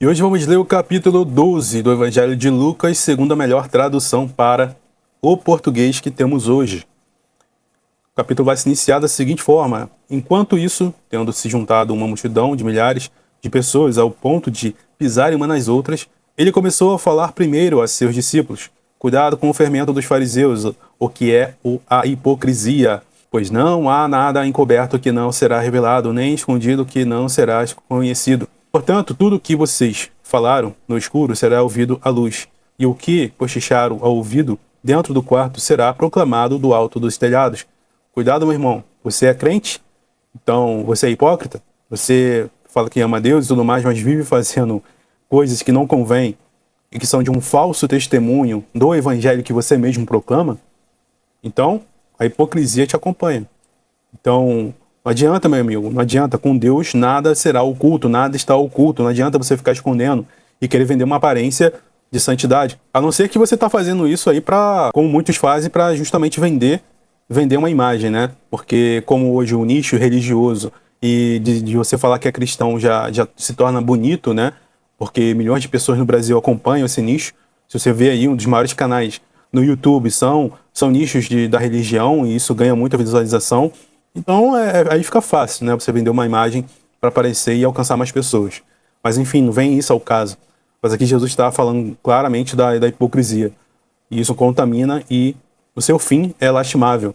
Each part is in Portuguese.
E hoje vamos ler o capítulo 12 do Evangelho de Lucas, segundo a melhor tradução para o português que temos hoje. O capítulo vai se iniciar da seguinte forma: enquanto isso, tendo se juntado uma multidão de milhares de pessoas ao ponto de pisarem uma nas outras, ele começou a falar primeiro a seus discípulos: cuidado com o fermento dos fariseus, o que é a hipocrisia, pois não há nada encoberto que não será revelado, nem escondido que não será conhecido. Portanto, tudo o que vocês falaram no escuro será ouvido à luz, e o que cochicharam ao ouvido dentro do quarto será proclamado do alto dos telhados. Cuidado, meu irmão. Você é crente? Então, você é hipócrita? Você fala que ama Deus e tudo mais, mas vive fazendo coisas que não convêm e que são de um falso testemunho do evangelho que você mesmo proclama? Então, a hipocrisia te acompanha. Então, não adianta, meu amigo, não adianta. Com Deus nada será oculto, nada está oculto. Não adianta você ficar escondendo e querer vender uma aparência de santidade. A não ser que você está fazendo isso aí como muitos fazem, para justamente vender uma imagem, né? Porque como hoje o nicho religioso e de você falar que é cristão já se torna bonito, né? Porque milhões de pessoas no Brasil acompanham esse nicho. Se você vê aí, um dos maiores canais no YouTube são nichos da religião, e isso ganha muita visualização. Então aí fica fácil, né? Você vender uma imagem para aparecer e alcançar mais pessoas. Mas enfim, não vem isso ao caso. Mas aqui Jesus está falando claramente da hipocrisia. E isso contamina e o seu fim é lastimável.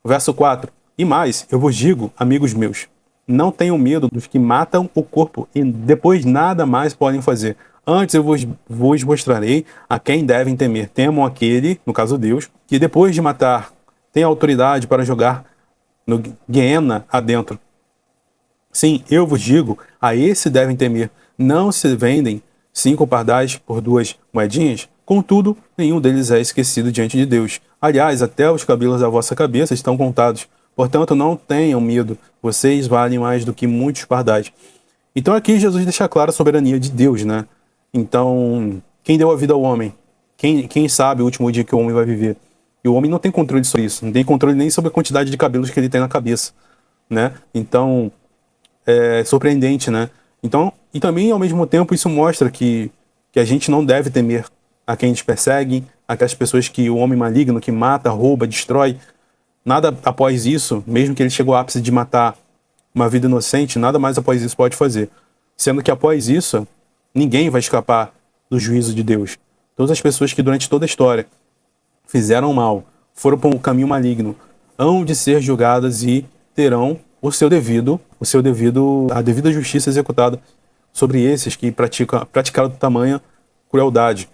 Verso 4. E mais, eu vos digo, amigos meus, não tenham medo dos que matam o corpo e depois nada mais podem fazer. Antes eu vos mostrarei a quem devem temer. Temam aquele, no caso Deus, que depois de matar tem autoridade para jogar no Guiena adentro. Sim, eu vos digo, a esse devem temer. Não se vendem 5 pardais por 2 moedinhas? Contudo, nenhum deles é esquecido diante de Deus. Aliás, até os cabelos da vossa cabeça estão contados. Portanto, não tenham medo. Vocês valem mais do que muitos pardais. Então aqui Jesus deixa clara a soberania de Deus, né? Então, quem deu a vida ao homem? Quem sabe o último dia que o homem vai viver? E o homem não tem controle sobre isso. Não tem controle nem sobre a quantidade de cabelos que ele tem na cabeça, né? Então, é surpreendente, né? Então, e também, ao mesmo tempo, isso mostra que a gente não deve temer a quem nos persegue, aquelas pessoas que o homem maligno, que mata, rouba, destrói. Nada após isso, mesmo que ele chegue ao ápice de matar uma vida inocente, nada mais após isso pode fazer. Sendo que após isso, ninguém vai escapar do juízo de Deus. Todas as pessoas que durante toda a história fizeram mal, foram para um caminho maligno, hão de ser julgadas e terão a devida justiça executada sobre esses que praticaram tamanha crueldade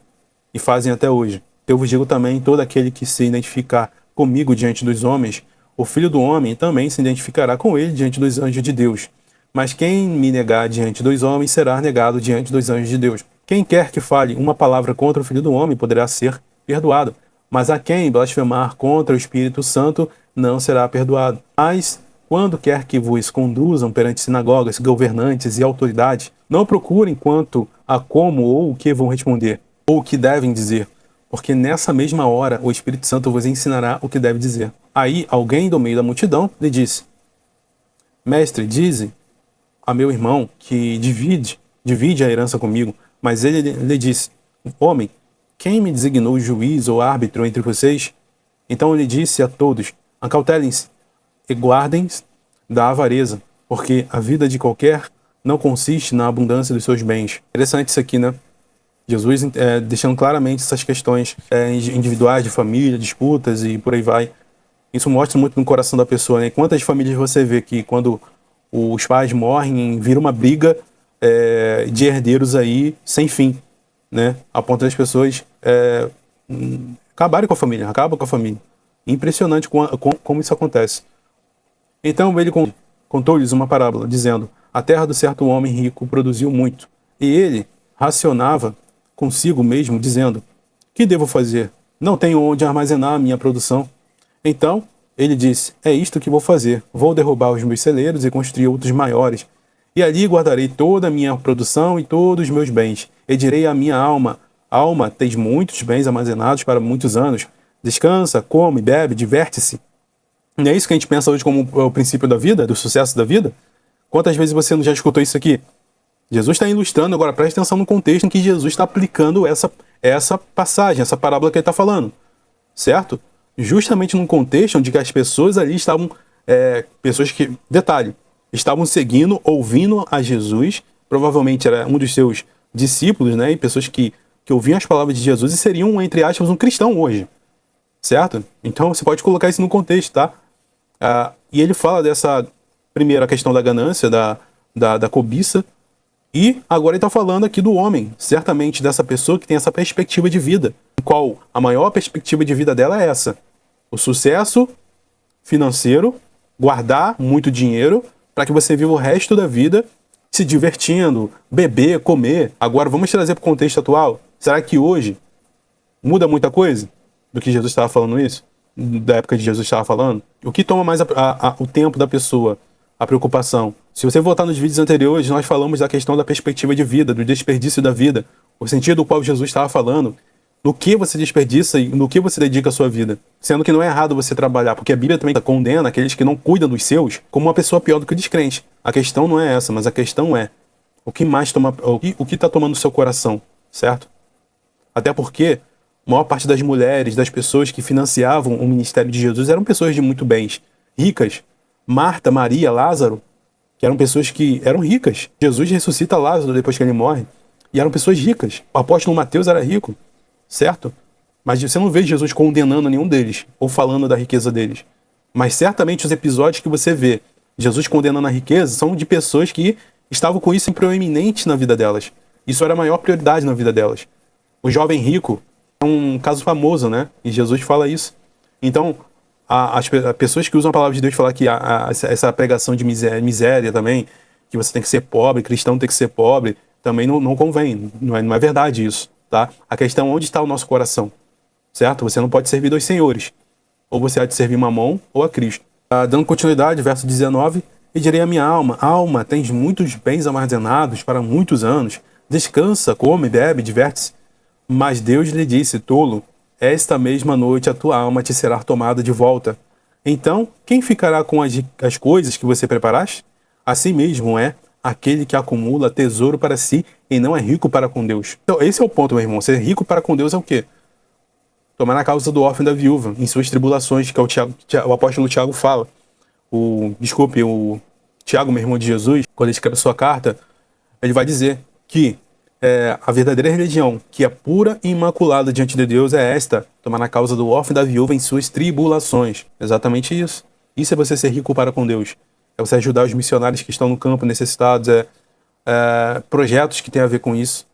e fazem até hoje. Eu vos digo também, todo aquele que se identificar comigo diante dos homens, o Filho do Homem também se identificará com ele diante dos anjos de Deus. Mas quem me negar diante dos homens será negado diante dos anjos de Deus. Quem quer que fale uma palavra contra o Filho do Homem poderá ser perdoado, mas a quem blasfemar contra o Espírito Santo não será perdoado. Mas quando quer que vos conduzam perante sinagogas, governantes e autoridades, não procurem quanto a como ou o que vão responder, ou o que devem dizer, porque nessa mesma hora o Espírito Santo vos ensinará o que deve dizer. Aí alguém do meio da multidão lhe disse: Mestre, dize a meu irmão que divide a herança comigo. Mas ele lhe disse: Homem, quem me designou juiz ou árbitro entre vocês? Então ele disse a todos: acautelem-se e guardem-se da avareza, porque a vida de qualquer não consiste na abundância dos seus bens. Interessante isso aqui, né? Jesus deixando claramente essas questões individuais, de família, disputas e por aí vai. Isso mostra muito no coração da pessoa, né? Quantas famílias você vê que quando os pais morrem, vira uma briga de herdeiros aí sem fim, né? A ponto das pessoas acabarem com a família, acabam com a família. Impressionante como isso acontece. Então ele contou-lhes uma parábola, dizendo: a terra do certo homem rico produziu muito, e ele racionava consigo mesmo, dizendo: que devo fazer? Não tenho onde armazenar a minha produção. Então ele disse: é isto que vou fazer. Vou derrubar os meus celeiros e construir outros maiores. E ali guardarei toda a minha produção e todos os meus bens. E direi à minha alma: alma, tens muitos bens armazenados para muitos anos. Descansa, come, bebe, diverte-se. Não é isso que a gente pensa hoje como o princípio da vida, do sucesso da vida? Quantas vezes você não já escutou isso aqui? Jesus está ilustrando, agora preste atenção no contexto em que Jesus está aplicando essa passagem, essa parábola que ele está falando, certo? Justamente num contexto onde as pessoas ali estavam, pessoas que, detalhe, estavam seguindo, ouvindo a Jesus, provavelmente era um dos seus discípulos, né, e pessoas que ouviam as palavras de Jesus e seriam, entre aspas, um cristão hoje, certo? Então você pode colocar isso no contexto, tá? E ele fala dessa primeira questão da ganância, da cobiça, e agora ele está falando aqui do homem, certamente dessa pessoa que tem essa perspectiva de vida, qual a maior perspectiva de vida dela é essa: o sucesso financeiro, guardar muito dinheiro para que você viva o resto da vida se divertindo, beber, comer. Agora vamos trazer para o contexto atual. Será que hoje muda muita coisa do que Jesus estava falando isso? Da época de Jesus estava falando? O que toma mais o tempo da pessoa? A preocupação. Se você voltar nos vídeos anteriores, nós falamos da questão da perspectiva de vida, do desperdício da vida, o sentido do qual Jesus estava falando, no que você desperdiça e no que você dedica a sua vida. Sendo que não é errado você trabalhar, porque a Bíblia também condena aqueles que não cuidam dos seus como uma pessoa pior do que o descrente. A questão não é essa, mas a questão é o que mais toma, o que está tomando o seu coração, certo? Até porque a maior parte das mulheres, das pessoas que financiavam o ministério de Jesus eram pessoas de muito bens, ricas. Marta, Maria, Lázaro, que eram pessoas que eram ricas. Jesus ressuscita Lázaro depois que ele morre, e eram pessoas ricas. O apóstolo Mateus era rico, certo? Mas você não vê Jesus condenando nenhum deles, ou falando da riqueza deles. Mas certamente os episódios que você vê Jesus condenando a riqueza são de pessoas que estavam com isso em proeminente na vida delas. Isso era a maior prioridade na vida delas. O jovem rico é um caso famoso, né? E Jesus fala isso. Então, as pessoas que usam a palavra de Deus falar que essa pregação de miséria também, que você tem que ser pobre, cristão tem que ser pobre, também não convém, não é verdade isso, tá? A questão é onde está o nosso coração, certo? Você não pode servir dois senhores, ou você há de servir Mamon ou a Cristo. Dando continuidade, verso 19, e direi à minha alma: alma, tens muitos bens armazenados para muitos anos, descansa, come, bebe, diverte-se. Mas Deus lhe disse: tolo, esta mesma noite a tua alma te será tomada de volta. Então, quem ficará com as coisas que você preparaste? Assim mesmo é aquele que acumula tesouro para si e não é rico para com Deus. Então, esse é o ponto, meu irmão. Ser rico para com Deus é o quê? Tomar na causa do órfão e da viúva, em suas tribulações, que é o apóstolo Tiago fala. O Tiago, meu irmão de Jesus, quando ele escreve a sua carta, ele vai dizer que a verdadeira religião, que é pura e imaculada diante de Deus, é esta: tomar na causa do órfão e da viúva em suas tribulações. Exatamente isso. Isso é você ser rico para com Deus. É você ajudar os missionários que estão no campo necessitados, projetos que têm a ver com isso,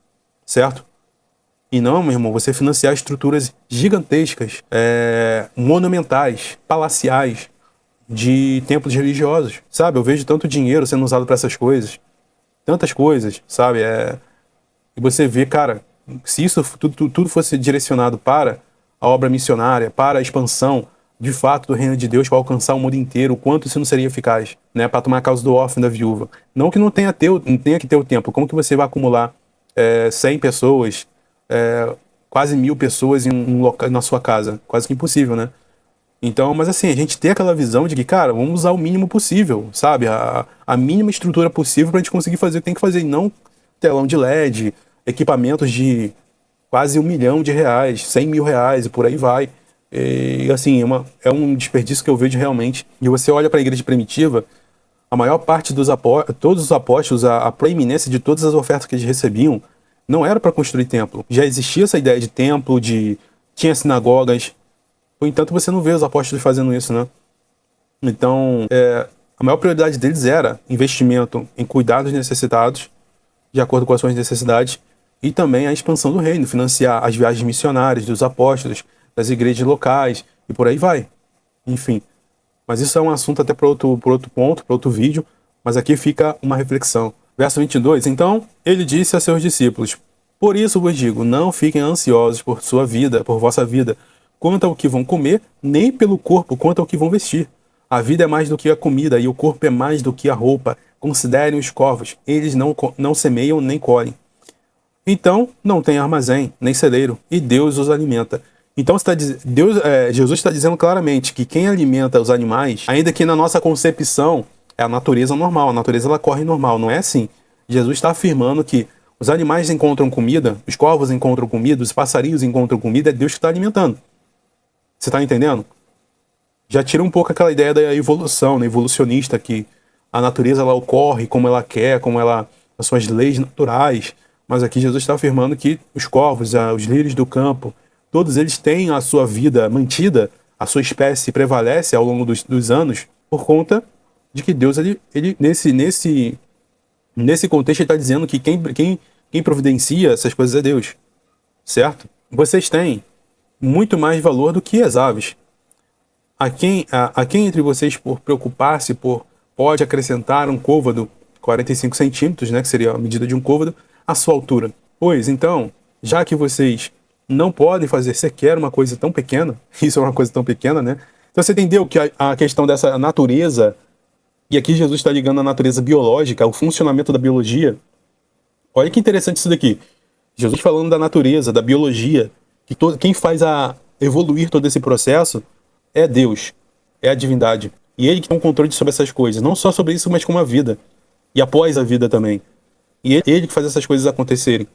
certo? E não, meu irmão, você financiar estruturas gigantescas, monumentais, palaciais, de templos religiosos, sabe? Eu vejo tanto dinheiro sendo usado para essas coisas, tantas coisas, sabe? E você vê, cara, se isso tudo fosse direcionado para a obra missionária, para a expansão, de fato, do reino de Deus, para alcançar o mundo inteiro, o quanto isso não seria eficaz, né? Para tomar a causa do órfão e da viúva. Não que não tenha que ter o tempo. Como que você vai acumular 100 pessoas, quase 1000 pessoas na sua casa? Quase que impossível, né? Então, mas assim, a gente tem aquela visão de que, cara, vamos usar o mínimo possível, sabe? A mínima estrutura possível para a gente conseguir fazer o que tem que fazer, e não telão de LED, equipamentos de quase R$1 milhão, R$100 mil e por aí vai. E assim, é um desperdício que eu vejo realmente. E você olha para a igreja primitiva, a maior parte todos os apóstolos, a proeminência de todas as ofertas que eles recebiam, não era para construir templo. Já existia essa ideia de templo, tinha sinagogas. No entanto, você não vê os apóstolos fazendo isso, né? Então, a maior prioridade deles era investimento em cuidar dos necessitados, de acordo com as suas necessidades, e também a expansão do reino, financiar as viagens missionárias dos apóstolos, das igrejas locais, e por aí vai. Enfim, mas isso é um assunto até para outro ponto, para outro vídeo, mas aqui fica uma reflexão. Verso 22, então ele disse a seus discípulos: por isso vos digo, não fiquem ansiosos por sua vida, por vossa vida, quanto ao que vão comer, nem pelo corpo, quanto ao que vão vestir. A vida é mais do que a comida, e o corpo é mais do que a roupa. Considerem os corvos, eles não semeiam nem colhem. Então, não tem armazém, nem celeiro, e Deus os alimenta. Então, Jesus está dizendo claramente que quem alimenta os animais, ainda que na nossa concepção, é a natureza normal, a natureza ela corre normal, não é assim. Jesus está afirmando que os animais encontram comida, os corvos encontram comida, os passarinhos encontram comida, é Deus que está alimentando. Você está entendendo? Já tira um pouco aquela ideia da evolução, né, evolucionista, que a natureza ela ocorre como ela quer, as suas leis naturais. Mas aqui Jesus está afirmando que os corvos, os lírios do campo, todos eles têm a sua vida mantida, a sua espécie prevalece ao longo dos anos por conta de que Deus, ele nesse contexto, ele está dizendo que quem providencia essas coisas é Deus, certo? Vocês têm muito mais valor do que as aves. A quem entre vocês, por preocupar-se, pode acrescentar um côvado, 45 centímetros, né, que seria a medida de um côvado, à sua altura? Pois, então, já que vocês não podem fazer sequer uma coisa tão pequena, isso é uma coisa tão pequena, né? Então você entendeu que a questão dessa natureza, e aqui Jesus está ligando a natureza biológica, o funcionamento da biologia. Olha que interessante isso daqui. Jesus falando da natureza, da biologia, que quem faz evoluir todo esse processo é Deus, é a divindade. E Ele que tem um controle sobre essas coisas, não só sobre isso, mas como a vida. E após a vida também. E Ele que faz essas coisas acontecerem.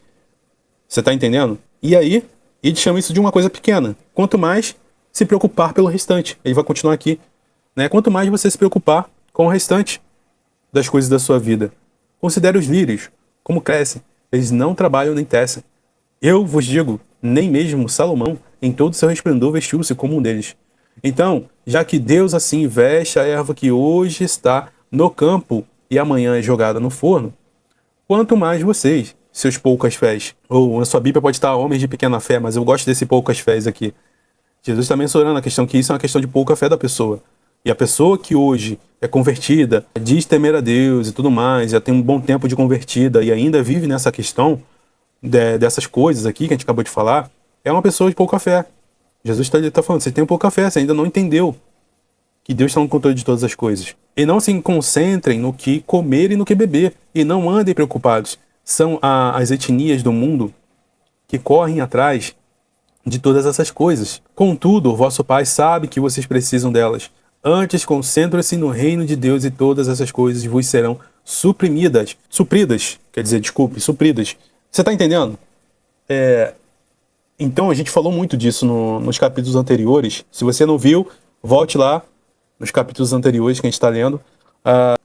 Você está entendendo? E aí, ele chama isso de uma coisa pequena. Quanto mais se preocupar pelo restante. Ele vai continuar aqui, né? Quanto mais você se preocupar com o restante das coisas da sua vida. Considere os lírios, como crescem. Eles não trabalham nem tecem. Eu vos digo, nem mesmo Salomão, em todo o seu resplendor, vestiu-se como um deles. Então, já que Deus assim veste a erva que hoje está no campo e amanhã é jogada no forno, quanto mais vocês, seus poucas fés. Ou na sua Bíblia pode estar homens de pequena fé, mas eu gosto desse poucas fés aqui. Jesus está mencionando a questão que isso é uma questão de pouca fé da pessoa. E a pessoa que hoje é convertida, diz temer a Deus e tudo mais, já tem um bom tempo de convertida e ainda vive nessa questão dessas coisas aqui que a gente acabou de falar, é uma pessoa de pouca fé. Jesus está falando, você tem pouca fé, você ainda não entendeu que Deus está no controle de todas as coisas. E não se concentrem no que comer e no que beber, e não andem preocupados. São as etnias do mundo que correm atrás de todas essas coisas. Contudo, o vosso Pai sabe que vocês precisam delas. Antes, concentrem-se no reino de Deus e todas essas coisas vos serão supridas. Você está entendendo? Então, a gente falou muito disso nos capítulos anteriores. Se você não viu, volte lá nos capítulos anteriores que a gente está lendo.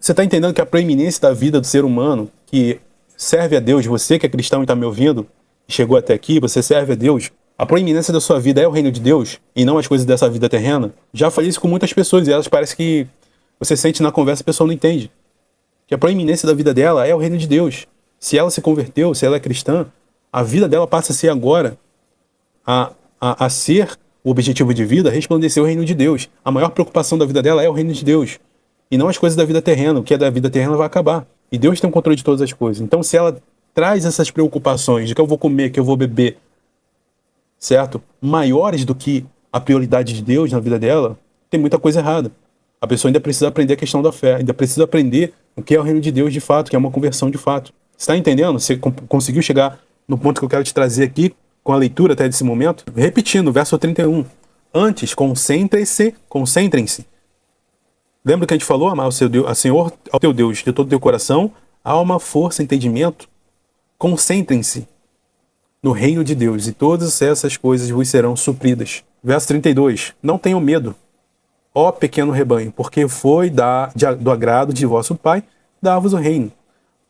Você está entendendo que a preeminência da vida do ser humano, que serve a Deus, você que é cristão e está me ouvindo, chegou até aqui, você serve a Deus, a proeminência da sua vida é o reino de Deus e não as coisas dessa vida terrena? Já falei isso com muitas pessoas e elas parecem que você sente na conversa e a pessoa não entende. Que a proeminência da vida dela é o reino de Deus. Se ela se converteu, se ela é cristã, a vida dela passa a ser agora a ser o objetivo de vida, resplandecer o reino de Deus. A maior preocupação da vida dela é o reino de Deus. E não as coisas da vida terrena. O que é da vida terrena vai acabar. E Deus tem o controle de todas as coisas. Então, se ela traz essas preocupações de que eu vou comer, que eu vou beber, certo? Maiores do que a prioridade de Deus na vida dela, tem muita coisa errada. A pessoa ainda precisa aprender a questão da fé. Ainda precisa aprender o que é o reino de Deus de fato, que é uma conversão de fato. Você está entendendo? Você conseguiu chegar no ponto que eu quero te trazer aqui, com a leitura até desse momento? Repetindo, verso 31. Antes, concentrem-se. Lembra que a gente falou? Amar o seu Deus, a Senhor, ao teu Deus, de todo o teu coração, alma, força, entendimento. Concentrem-se no reino de Deus, e todas essas coisas vos serão supridas. Verso 32. Não tenham medo, ó pequeno rebanho, porque foi do agrado de vosso Pai dar-vos o reino.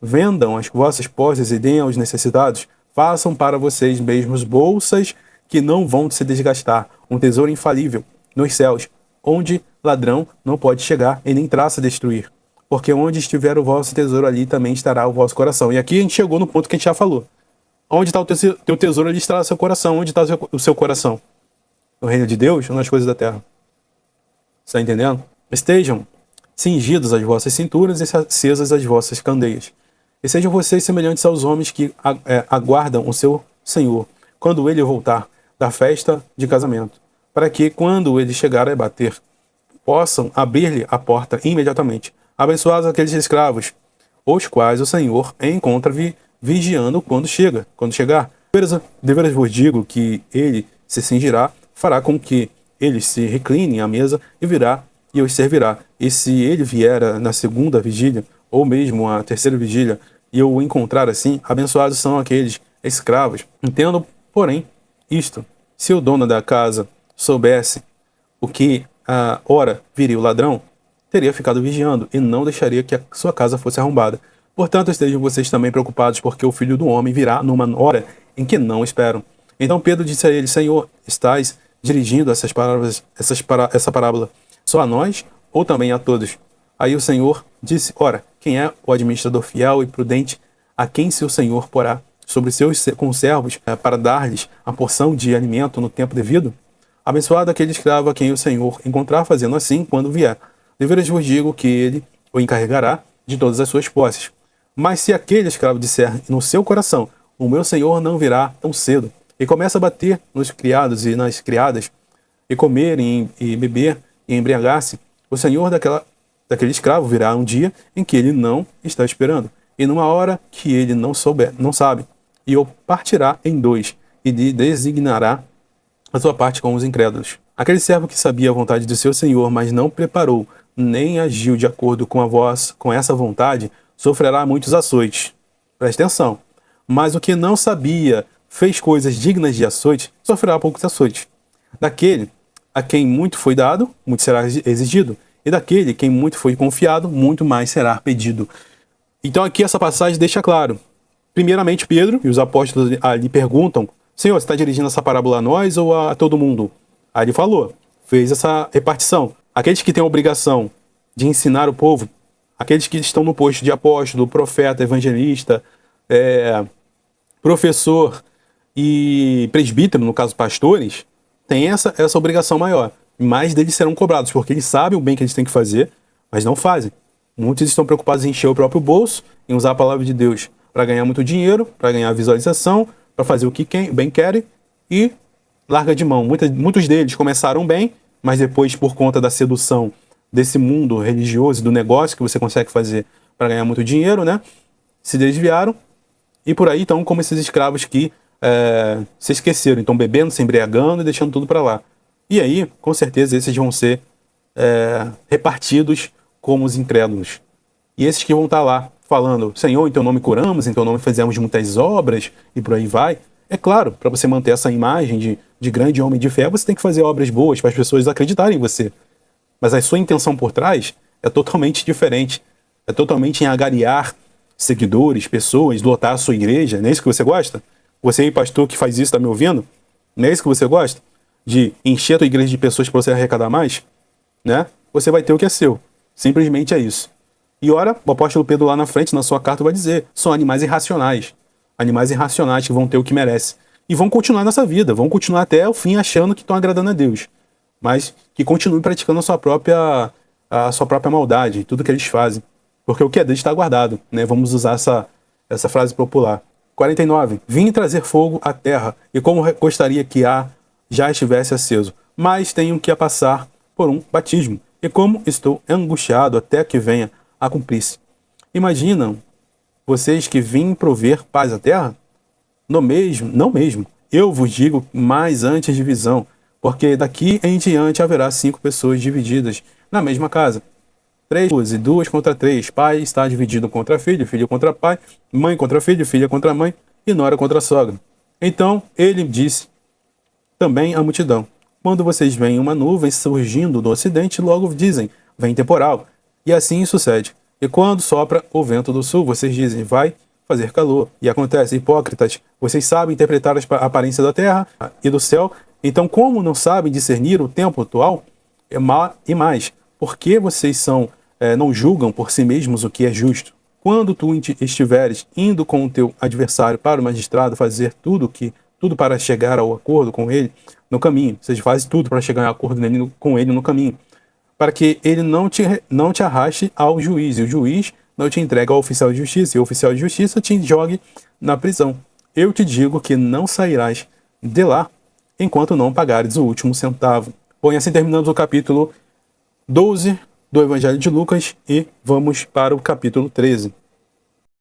Vendam as vossas posses e deem aos necessitados. Façam para vocês mesmos bolsas que não vão se desgastar, um tesouro infalível nos céus, onde ladrão não pode chegar e nem traça destruir. Porque onde estiver o vosso tesouro, ali também estará o vosso coração. E aqui a gente chegou no ponto que a gente já falou. Onde está o teu tesouro, ali estará o seu coração. Onde está o seu coração? No reino de Deus ou nas coisas da terra? Você está entendendo? Estejam cingidos as vossas cinturas e acesas as vossas candeias. E sejam vocês semelhantes aos homens que aguardam o seu Senhor, quando ele voltar da festa de casamento, para que, quando ele chegar a bater, possam abrir-lhe a porta imediatamente. Abençoados aqueles escravos, os quais o Senhor encontra vigiando quando chegar. De veras vos digo que ele se cingirá, fará com que eles se reclinem à mesa e virá e os servirá. E se ele vier na segunda vigília, ou mesmo a terceira vigília, e eu o encontrar assim, abençoados são aqueles escravos. Entendo, porém, isto: se o dono da casa soubesse o que a hora viria o ladrão, teria ficado vigiando e não deixaria que a sua casa fosse arrombada. Portanto, estejam vocês também preocupados, porque o Filho do Homem virá numa hora em que não esperam. Então Pedro disse a ele: Senhor, estás dirigindo essa parábola só a nós ou também a todos? Aí o Senhor disse: Ora, quem é o administrador fiel e prudente, a quem seu Senhor porá sobre seus conservos para dar-lhes a porção de alimento no tempo devido? Abençoado aquele escravo a quem o Senhor encontrar fazendo assim quando vier. De veras vos digo que ele o encarregará de todas as suas posses. Mas se aquele escravo disser no seu coração: o meu senhor não virá tão cedo, e começa a bater nos criados e nas criadas, e comer e beber e embriagar-se, o senhor daquele escravo virá um dia em que ele não está esperando, e numa hora que ele não sabe, e o partirá em dois, e designará a sua parte com os incrédulos. Aquele servo que sabia a vontade do seu senhor, mas não preparou, nem agiu de acordo com essa vontade, sofrerá muitos açoites. Preste atenção. Mas o que não sabia, fez coisas dignas de açoite, sofrerá poucos açoites. Daquele a quem muito foi dado, muito será exigido, e daquele quem muito foi confiado, muito mais será pedido. Então aqui essa passagem deixa claro. Primeiramente Pedro e os apóstolos ali perguntam: Senhor, você está dirigindo essa parábola a nós ou a todo mundo? Aí ele falou, fez essa repartição. Aqueles que têm a obrigação de ensinar o povo, aqueles que estão no posto de apóstolo, profeta, evangelista, professor e presbítero, no caso pastores, têm essa obrigação maior. Mais deles serão cobrados, porque eles sabem o bem que eles têm que fazer, mas não fazem. Muitos estão preocupados em encher o próprio bolso, em usar a palavra de Deus para ganhar muito dinheiro, para ganhar visualização, para fazer o que bem querem e larga de mão. Muitos deles começaram bem, mas depois, por conta da sedução desse mundo religioso, do negócio que você consegue fazer para ganhar muito dinheiro, né, se desviaram e por aí estão como esses escravos que se esqueceram, estão bebendo, se embriagando e deixando tudo para lá. E aí, com certeza, esses vão ser repartidos como os incrédulos. E esses que vão estar lá falando: Senhor, em teu nome curamos, em teu nome fizemos muitas obras, e por aí vai. É claro, para você manter essa imagem de grande homem de fé, você tem que fazer obras boas para as pessoas acreditarem em você. Mas a sua intenção por trás é totalmente diferente. É totalmente em agariar seguidores, pessoas, lotar a sua igreja. Não é isso que você gosta? Você aí, pastor, que faz isso, está me ouvindo? Não é isso que você gosta? De encher a tua igreja de pessoas para você arrecadar mais? Né? Você vai ter o que é seu. Simplesmente é isso. E ora, o apóstolo Pedro lá na frente, na sua carta, vai dizer: são animais irracionais. Animais irracionais que vão ter o que merece. E vão continuar nessa vida, vão continuar até o fim achando que estão agradando a Deus. Mas que continuem praticando a sua própria maldade, tudo que eles fazem. Porque o que é deles está guardado, né? Vamos usar essa frase popular. 49. Vim trazer fogo à terra, e como gostaria que já estivesse aceso, mas tenho que passar por um batismo, e como estou angustiado até que venha a cumprir-se. Imaginam vocês que vim prover paz à terra? Não mesmo. Eu vos digo mais antes de visão, porque daqui em diante haverá 5 pessoas divididas na mesma casa. 3 e 2 contra 3. Pai está dividido contra filho, filho contra pai, mãe contra filho, filha contra mãe, e nora contra sogra. Então ele disse também à multidão: quando vocês veem uma nuvem surgindo do ocidente, logo dizem: vem temporal. E assim sucede. E quando sopra o vento do sul, vocês dizem: vai fazer calor. E acontece: hipócritas, vocês sabem interpretar a aparência da terra e do céu, então como não sabem discernir o tempo atual? E mais, por que vocês não julgam por si mesmos o que é justo? Quando tu estiveres indo com o teu adversário para o magistrado fazer tudo para chegar ao acordo com ele no caminho, vocês fazem tudo para chegar ao acordo com ele no caminho, para que ele não te arraste ao juiz, e o juiz não te entregue ao oficial de justiça, e o oficial de justiça te jogue na prisão. Eu te digo que não sairás de lá enquanto não pagares o último centavo. Bom, e assim terminamos o capítulo 12 do Evangelho de Lucas, e vamos para o capítulo 13.